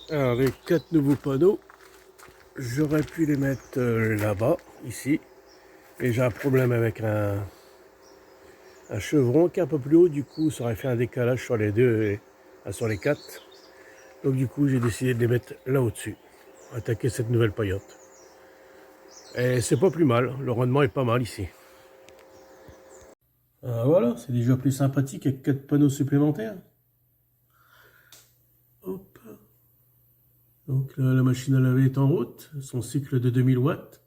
Alors les 4 nouveaux panneaux, j'aurais pu les mettre là-bas, ici. Et j'ai un problème avec un chevron qui est un peu plus haut, du coup ça aurait fait un décalage sur les deux, sur les 4. Donc du coup j'ai décidé de les mettre là au-dessus, attaquer cette nouvelle paillote. Et c'est pas plus mal, le rendement est pas mal ici. Voilà, c'est déjà plus sympathique avec 4 panneaux supplémentaires. Hop. Donc la machine à laver est en route, son cycle de 2000 watts,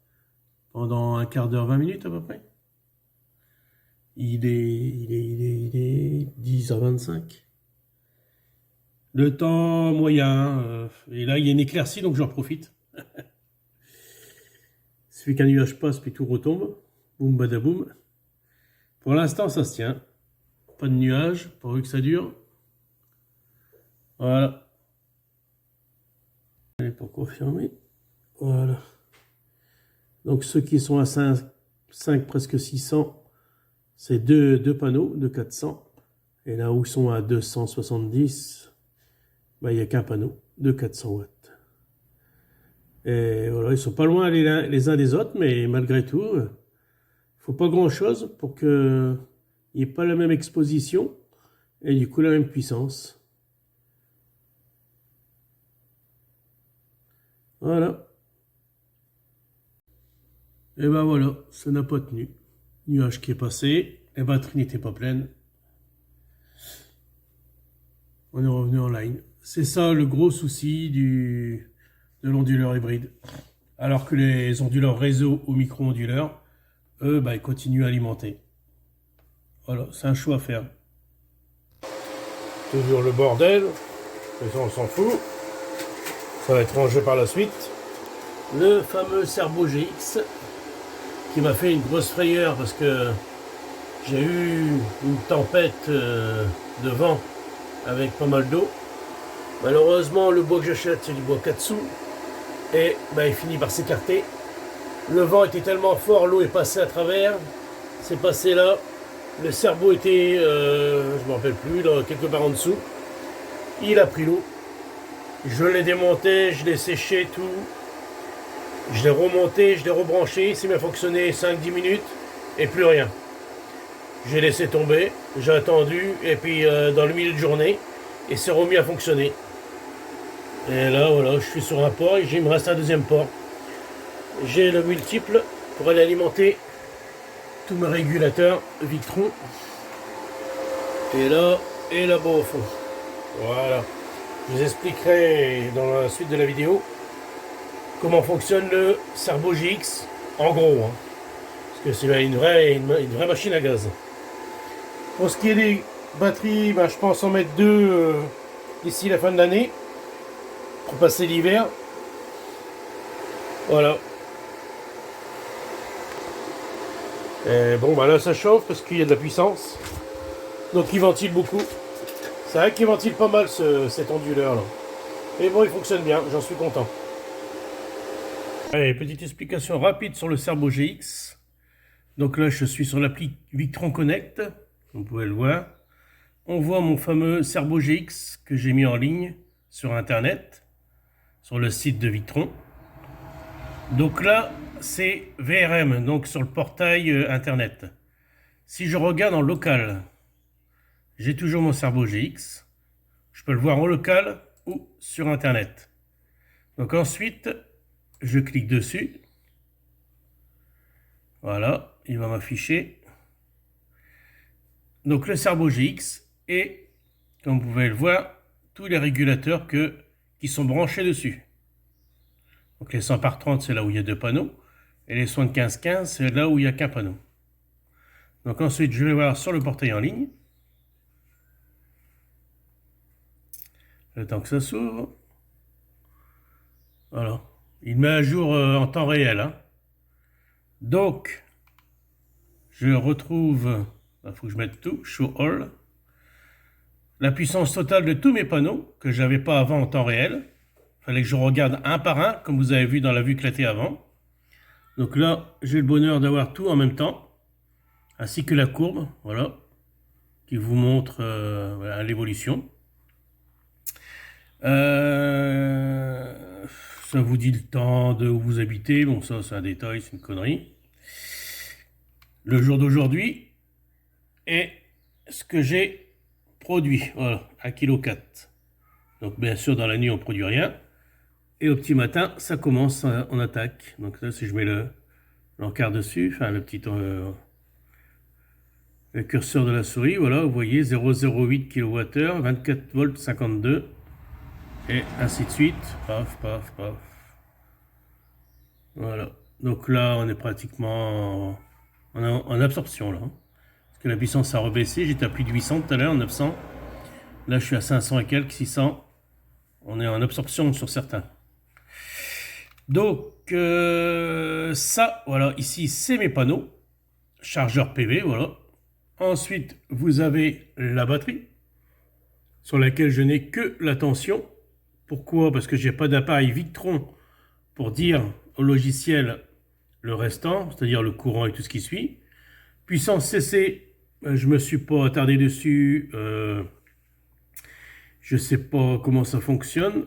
pendant un quart d'heure, 20 minutes à peu près. Il est 10h25. Le temps moyen, et là il y a une éclaircie donc j'en profite. Il suffit qu'un nuage passe puis tout retombe. Boum badaboum. Pour l'instant ça se tient. Pas de nuage, pourvu que ça dure. Voilà. Allez, pour confirmer. Voilà. Donc ceux qui sont à 5 presque 600, c'est deux panneaux de 400. Et là où ils sont à 270, bah, il n'y a qu'un panneau de 400 watts. Et voilà, ils sont pas loin les uns des autres, mais malgré tout, il ne faut pas grand-chose pour qu'il n'y ait pas la même exposition et du coup la même puissance. Voilà. Et ben voilà, ça n'a pas tenu. Nuage qui est passé, les batteries n'étaient pas pleines. On est revenu en line. C'est ça le gros souci de l'onduleur hybride. Alors que les onduleurs réseau ou micro-onduleurs, eux, bah, ils continuent à alimenter. Voilà, c'est un choix à faire. Toujours le bordel, mais ça on s'en fout. Ça va être rangé par la suite. Le fameux Serbo GX qui m'a fait une grosse frayeur parce que j'ai eu une tempête de vent avec pas mal d'eau. Malheureusement, le bois que j'achète, c'est du bois Katsu. Et bah, il finit par s'écarter. Le vent était tellement fort, l'eau est passée à travers. C'est passé là. Le cerveau était, je ne me rappelle plus, là, quelque part en dessous. Il a pris l'eau. Je l'ai démonté, je l'ai séché, tout. Je l'ai remonté, je l'ai rebranché. Ça m'a fonctionné 5-10 minutes et plus rien. J'ai laissé tomber, j'ai attendu, et puis dans le milieu de journée, et c'est remis à fonctionner. Et là, voilà, je suis sur un port et il me reste un deuxième port. J'ai le multiple pour aller alimenter tous mes régulateurs Victron. Et là-bas au fond. Voilà. Je vous expliquerai dans la suite de la vidéo comment fonctionne le Serbo GX, en gros. Hein, parce que c'est une vraie machine à gaz. Pour ce qui est des batteries, ben, je pense en mettre deux d'ici la fin de l'année pour passer l'hiver. Voilà. Et bon, ben là ça chauffe parce qu'il y a de la puissance. Donc il ventile beaucoup. C'est vrai qu'il ventile pas mal cet onduleur là. Mais bon, il fonctionne bien, j'en suis content. Allez, petite explication rapide sur le Serbo GX. Donc là, je suis sur l'appli Victron Connect, vous pouvez le voir. On voit mon fameux Serbo GX que j'ai mis en ligne sur Internet, sur le site de Victron. Donc là, c'est VRM, donc sur le portail Internet. Si je regarde en local, j'ai toujours mon Serbo GX. Je peux le voir en local ou sur Internet. Donc ensuite, je clique dessus. Voilà, il va m'afficher. Donc le Serbo GX et, comme vous pouvez le voir, tous les régulateurs qui sont branchés dessus. Donc les 100 par 30, c'est là où il y a deux panneaux. Et les 75-15, c'est là où il n'y a qu'un panneau. Donc ensuite, je vais voir sur le portail en ligne. Le temps que ça s'ouvre. Voilà. Il met à jour en temps réel. Hein. Donc, je retrouve, il faut que je mette tout, Show All. La puissance totale de tous mes panneaux, que je n'avais pas avant en temps réel. Il fallait que je regarde un par un, comme vous avez vu dans la vue éclatée avant. Donc là, j'ai le bonheur d'avoir tout en même temps, ainsi que la courbe, voilà, qui vous montre voilà, l'évolution. Ça vous dit le temps de où vous habitez. Bon, ça, c'est un détail, c'est une connerie. Le jour d'aujourd'hui est ce que j'ai produit. Voilà, 1,4 kg. Donc, bien sûr, dans la nuit, on ne produit rien. Et au petit matin, ça commence, on attaque. Donc là, si je mets l'encart dessus, enfin le petit le curseur de la souris, voilà, vous voyez 0,08 kWh, 24 volts 52, et ainsi de suite. Paf, paf, paf. Voilà. Donc là, on est pratiquement en absorption là. Parce que la puissance a rebaissé. J'étais à plus de 800 tout à l'heure, 900. Là, je suis à 500 et quelques, 600. On est en absorption sur certains. Donc, ça, voilà, ici, c'est mes panneaux. Chargeur PV, voilà. Ensuite, vous avez la batterie, sur laquelle je n'ai que la tension. Pourquoi? Parce que je n'ai pas d'appareil Victron pour dire au logiciel le restant, c'est-à-dire le courant et tout ce qui suit. Puissance CC, je ne me suis pas attardé dessus. Je ne sais pas comment ça fonctionne.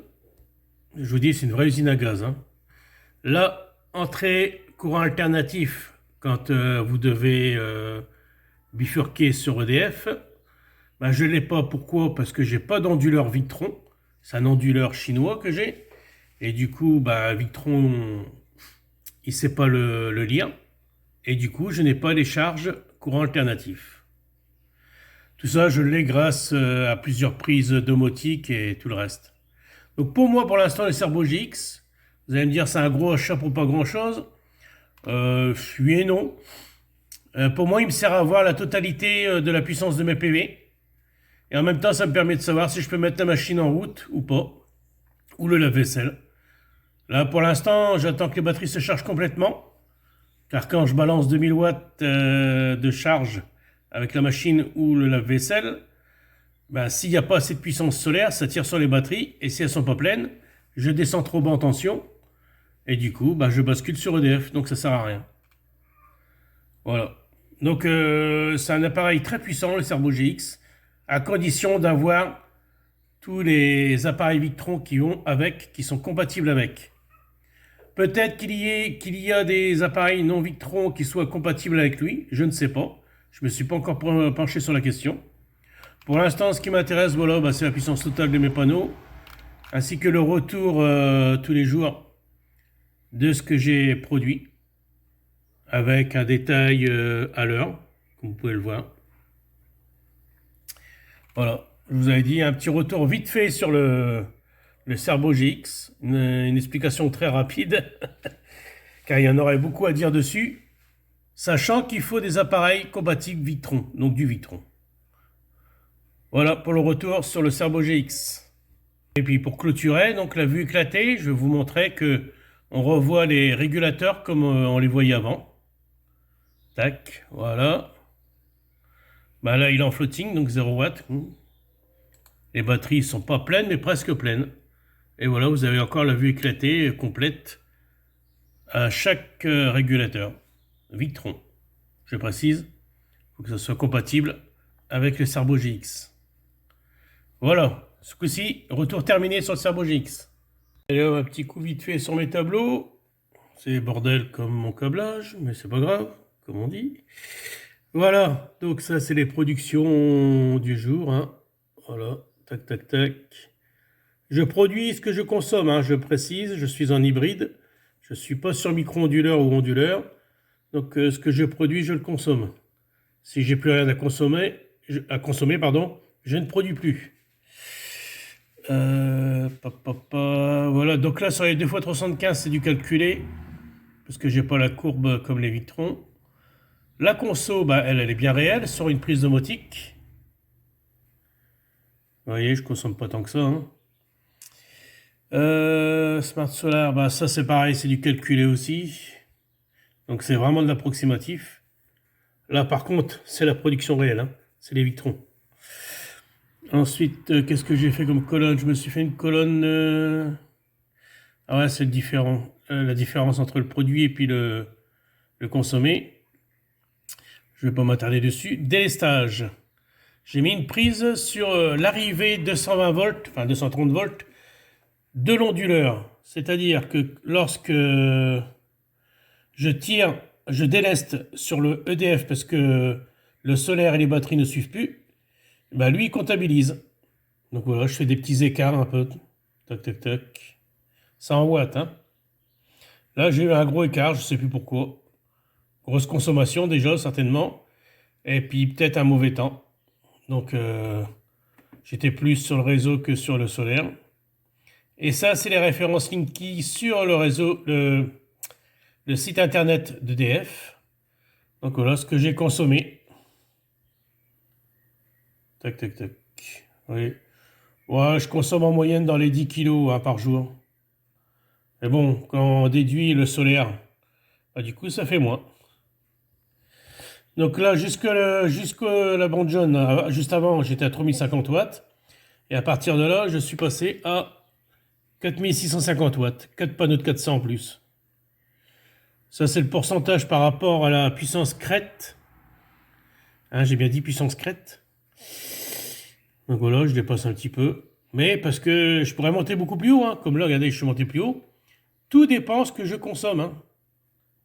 Je vous dis, c'est une vraie usine à gaz, hein. Là, entrée courant alternatif, quand vous devez bifurquer sur EDF, ben, je ne l'ai pas. Pourquoi? Parce que j'ai pas d'onduleur Victron. C'est un onduleur chinois que j'ai. Et du coup, ben, Victron, il ne sait pas le lire. Et du coup, je n'ai pas les charges courant alternatif. Tout ça, je l'ai grâce à plusieurs prises domotiques et tout le reste. Donc pour moi, pour l'instant, le Cerbo GX, vous allez me dire, c'est un gros achat pour pas grand-chose. Oui et non. Pour moi, il me sert à voir la totalité de la puissance de mes PV. Et en même temps, ça me permet de savoir si je peux mettre la machine en route ou pas. Ou le lave-vaisselle. Là, pour l'instant, j'attends que les batteries se chargent complètement. Car quand je balance 2000 watts de charge avec la machine ou le lave-vaisselle, ben, s'il n'y a pas assez de puissance solaire, ça tire sur les batteries. Et si elles ne sont pas pleines, je descends trop bas en tension. Et du coup, ben, je bascule sur EDF. Donc ça ne sert à rien. Voilà. Donc c'est un appareil très puissant, le Cerbo GX, à condition d'avoir tous les appareils Victron qui sont compatibles avec. Peut-être qu'il y a des appareils non Victron qui soient compatibles avec lui, je ne sais pas. Je ne me suis pas encore penché sur la question. Pour l'instant, ce qui m'intéresse, voilà, bah, c'est la puissance totale de mes panneaux, ainsi que le retour tous les jours de ce que j'ai produit, avec un détail à l'heure, comme vous pouvez le voir. Voilà, je vous avais dit un petit retour vite fait sur le Cerbo GX, une explication très rapide, car il y en aurait beaucoup à dire dessus, sachant qu'il faut des appareils compatibles Victron, donc du Victron. Voilà pour le retour sur le Cerbo GX. Et puis pour clôturer, donc la vue éclatée, je vais vous montrer que on revoit les régulateurs comme on les voyait avant. Tac, voilà. Bah là, il est en floating, donc 0 watts. Les batteries ne sont pas pleines, mais presque pleines. Et voilà, vous avez encore la vue éclatée complète à chaque régulateur. Victron, je précise. Il faut que ça soit compatible avec le Cerbo GX. Voilà, ce coup-ci, retour terminé sur le Cerbo GX. Allez, un petit coup vite fait sur mes tableaux. C'est bordel comme mon câblage, mais c'est pas grave, comme on dit. Voilà, donc ça c'est les productions du jour, hein. Voilà, tac tac tac. Je produis ce que je consomme, hein, je précise, je suis en hybride. Je ne suis pas sur micro-onduleur ou onduleur. Donc ce que je produis, je le consomme. Si j'ai plus rien à consommer, je ne produis plus. Voilà, donc là sur les 2x375, c'est du calculé, parce que j'ai pas la courbe comme les Victrons. La conso, bah, elle est bien réelle sur une prise domotique. Vous voyez, je ne consomme pas tant que ça, hein. Smart Solar, bah, ça c'est pareil, c'est du calculé aussi. Donc c'est vraiment de l'approximatif. Là par contre, c'est la production réelle, hein. C'est les Victrons. Ensuite, qu'est-ce que j'ai fait comme colonne? Je me suis fait une colonne... Ah ouais, c'est différent. La différence entre le produit et puis le consommé. Je ne vais pas m'attarder dessus. Délestage. J'ai mis une prise sur l'arrivée 220 volts, enfin 230 volts, de l'onduleur. C'est-à-dire que lorsque je tire, je déleste sur le EDF parce que le solaire et les batteries ne suivent plus, bah lui il comptabilise. Donc voilà, je fais des petits écarts un peu. Tac, tac, tac. 100 watts, hein. Là, j'ai eu un gros écart, je ne sais plus pourquoi. Grosse consommation déjà, certainement. Et puis peut-être un mauvais temps. Donc j'étais plus sur le réseau que sur le solaire. Et ça, c'est les références Linky sur le réseau, le site internet d'EDF. Donc voilà ce que j'ai consommé. Tac, tac, tac. Oui. Ouais, je consomme en moyenne dans les 10 kilos hein, par jour. Mais bon, quand on déduit le solaire, bah, du coup, ça fait moins. Donc là, jusque la bande jaune, juste avant, j'étais à 3050 watts. Et à partir de là, je suis passé à 4650 watts. 4 panneaux de 400 en plus. Ça, c'est le pourcentage par rapport à la puissance crête. Hein, j'ai bien dit puissance crête. Donc voilà, je dépasse un petit peu. Mais parce que je pourrais monter beaucoup plus haut. Hein. Comme là, regardez, je suis monté plus haut. Tout dépend ce que je consomme. Hein.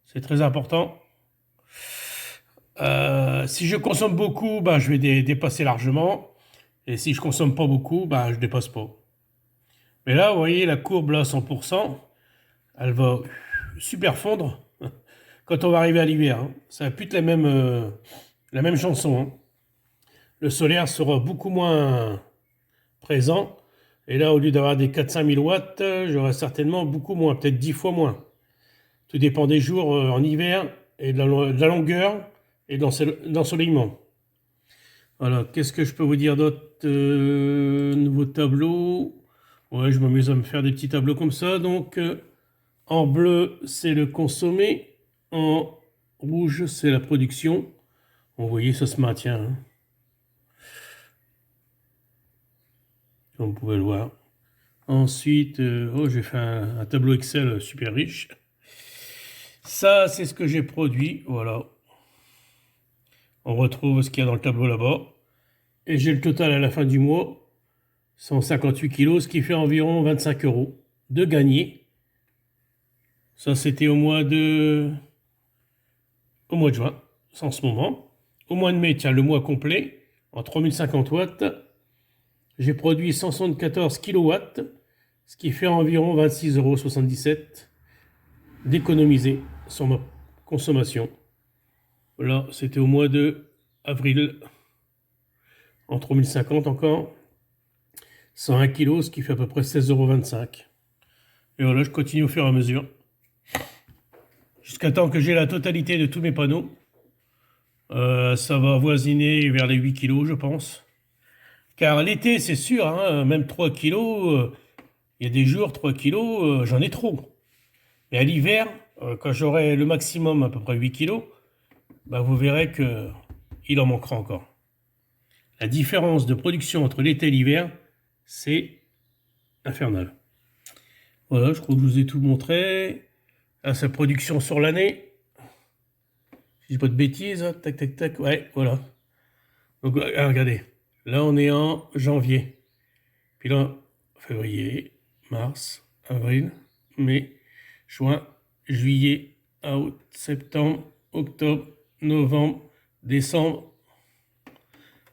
C'est très important. Si je consomme beaucoup, bah, je vais dépasser largement. Et si je consomme pas beaucoup, bah, je dépasse pas. Mais là, vous voyez, la courbe là, 100%, elle va super fondre quand on va arriver à l'hiver. Hein. Ça va plus être la même chanson. Hein. Le solaire sera beaucoup moins présent. Et là, au lieu d'avoir des 400 000 watts, j'aurai certainement beaucoup moins, peut-être 10 fois moins. Tout dépend des jours en hiver et de la longueur et de l'ensoleillement. Voilà, qu'est-ce que je peux vous dire d'autre? Nouveau tableau. Ouais, je m'amuse à me faire des petits tableaux comme ça. Donc, en bleu, c'est le consommé. En rouge, c'est la production. Bon, vous voyez, ça se maintient. Hein. Comme vous pouvez le voir. Ensuite, j'ai fait un tableau Excel super riche. Ça, c'est ce que j'ai produit. Voilà. On retrouve ce qu'il y a dans le tableau là-bas. Et j'ai le total à la fin du mois. 158 kilos, ce qui fait environ 25 euros de gagné. Ça, c'était au mois de juin, c'est en ce moment. Au mois de mai, tiens, le mois complet, en 3050 watts, j'ai produit 174 kilowatts, ce qui fait environ 26,77 € d'économiser sur ma consommation. Voilà, c'était au mois de avril, en 3050 encore, 101 kilos, ce qui fait à peu près 16,25 €. Et voilà, je continue au fur et à mesure. Jusqu'à temps que j'ai la totalité de tous mes panneaux. Ça va avoisiner vers les 8 kilos, je pense. Car l'été, c'est sûr, hein, même 3 kilos, il y a des jours, 3 kilos, j'en ai trop. Mais à l'hiver, quand j'aurai le maximum, à peu près 8 kilos, bah, vous verrez qu'il en manquera encore. La différence de production entre l'été et l'hiver, c'est infernal. Voilà, je crois que je vous ai tout montré. Là, sa production sur l'année. Si je dis pas de bêtises, hein, tac, tac, tac, ouais, voilà. Donc, regardez, là, on est en janvier. Puis là, février, mars, avril, mai, juin, juillet, août, septembre, octobre, novembre, décembre.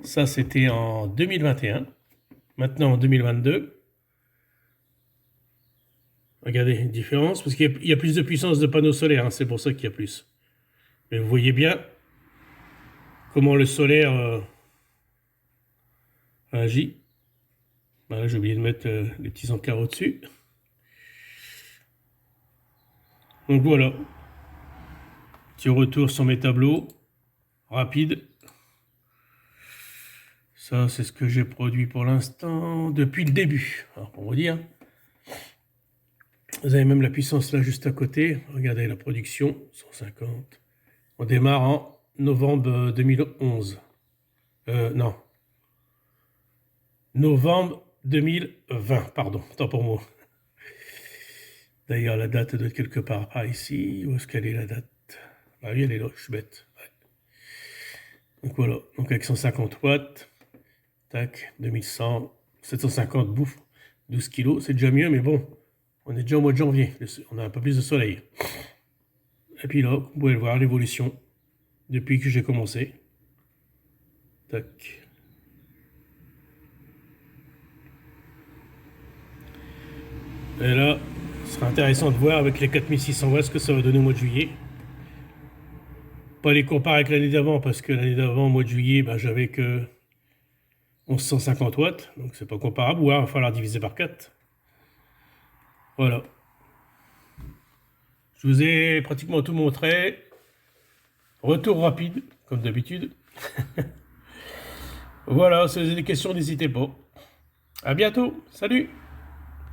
Ça, c'était en 2021. Maintenant, en 2022. Regardez, différence, parce qu'il y a plus de puissance de panneaux solaires, hein, c'est pour ça qu'il y a plus. Mais vous voyez bien comment le solaire agit. Voilà, j'ai oublié de mettre les petits encarts au-dessus. Donc voilà. Petit retour sur mes tableaux. Rapide. Ça, c'est ce que j'ai produit pour l'instant depuis le début. Alors, pour vous dire, vous avez même la puissance là juste à côté. Regardez la production, 150. On démarre en novembre 2011. Non. Novembre 2020, pardon, tant pour moi. D'ailleurs, la date doit être quelque part par ici. Où est-ce qu'elle est la date? Ah oui, elle est là, je suis bête. Ouais. Donc voilà, donc avec 150 watts, tac, 2100, 750 bouffe, 12 kilos, c'est déjà mieux, mais bon, on est déjà au mois de janvier, on a un peu plus de soleil. Et puis là, vous pouvez voir l'évolution depuis que j'ai commencé. Tac. Et là, ce sera intéressant de voir avec les 4600 watts ce que ça va donner au mois de juillet. Pas les comparer avec l'année d'avant, parce que l'année d'avant, au mois de juillet, ben, j'avais que 1150 watts, donc c'est pas comparable, ou alors il va falloir diviser par 4. Voilà. Je vous ai pratiquement tout montré. Retour rapide, comme d'habitude. Voilà, si vous avez des questions, n'hésitez pas. À bientôt, salut!